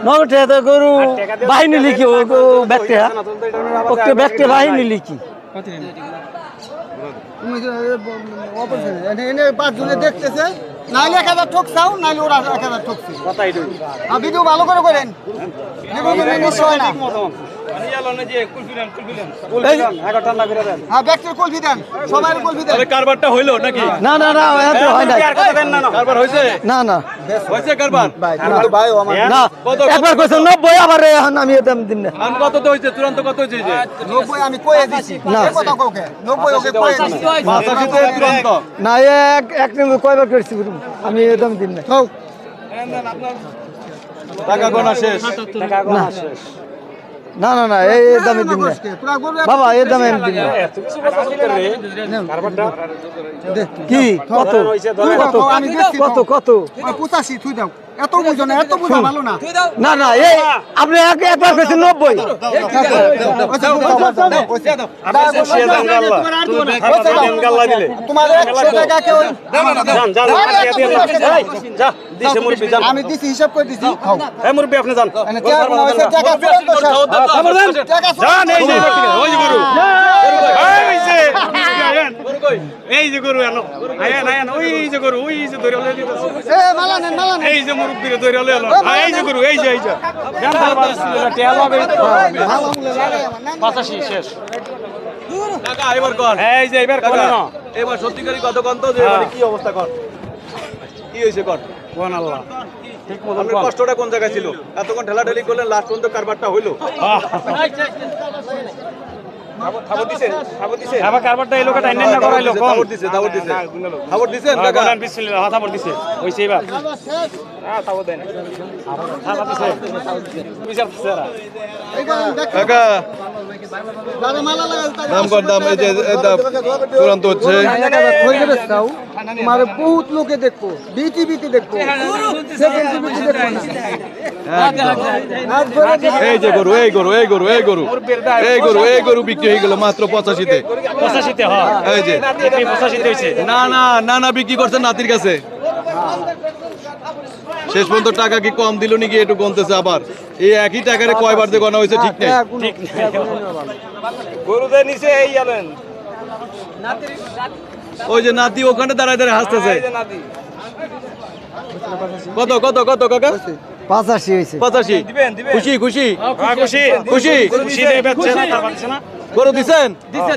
নগদ গরু বাহিনী লিখি ব্যক্তি বাহিনী লিখি পাঁচজনে দেখতেছে নাইলে 1000 ঠক চাও নাইলে ওরা 1000 ঠকছে ভিডিও ভালো করে করেন নিশ্চয় না ব্যক্তির কলফি দেন সবাই কলফি দেন কারবারটা হইলো নাকি না না না হয় না কারবার হয়েছে না না হয়েছে কারবার না একবার কইছ 90 আবার এখন আমি দাম দিন না আম কত তো হইছে তুরন্ত কত হইছে যে 90 আমি কইয়ে দিছি না কথা কোকে 90 ওকে কইয়ে দিছি 85 তে তুরন্ত না এক নম্বর কয়বার করছি আমি দাম দিন না টাকা গোনা শেষ না না না এই দামে দিন না বাবা এই দামে আমি দিন না কি কত কত কত 85 তুই দাও এত বুঝো না এত বুঝা ভালো না না না এই আপনি একবার কইছেন 90 তোমার 100 টাকা কেউ আমি দিছি হিসাব করে দিছি খাও এই মুরব্বি আপনি যান এই যে গরু এনো আয়েন আয়েন ওই যে গরু ওই যে ধরে লয়ে দিতেছে এই যে মুরব্বিরে ধরে লয়ে এলো এই যে গরু এই যে জান দরবার ছিল টেল হবে 85 শেষ টাকা এবার কর এই যে এবার কর না এবার সত্যিকারই কত কত যে মানে কি অবস্থা কর কি হইছে কর কোন আল্লাহ ঠিক মতো আপনার কষ্টটা কোন জায়গায় ছিল এতক্ষণ ঠেলাঠেলি করলেন লাস্ট পর্যন্ত কারবারটা হইলো খবর দিছে আবার কারবারটা এই লোকটা টাইন না করাইলো খবর দিছে খবর দিছেন কাকা বিসমিল্লাহ খবর দিছে হইছে এবার হ্যাঁ খবর দেন খবর দিছে বিচার স্যার কাকা দাম কর দাম এই যে তুরন্ত হচ্ছে তোমার বহুত লোকে দেখবো বিটিভিতে দেখবো এই যে গরু এই গরু এই গরু এই গরু এই গরু এই গরু বিক্রি হয়ে গেল মাত্র 85 তে 85 তে হ্যাঁ এই যে 85 তে হইছে না না না না বিক্রি করছেন নাতির কাছে শেষ পর্যন্ত টাকা কি কম দিল নাকি একটু গনতেছে আবার এই একই টাকারে কয়বার দিয়ে গনা হইছে ঠিক নেই ঠিক গরুদের নিচে এই আলেন ওই যে নাতি ওখানে দাঁড়ায় দাঁড়ায় হাসতেছে কত কত কত কাকা 85 হইছে 85 দিবেন খুশি খুশি খুশি খুশি খুশি দেবে না গরু দিবেন দিছে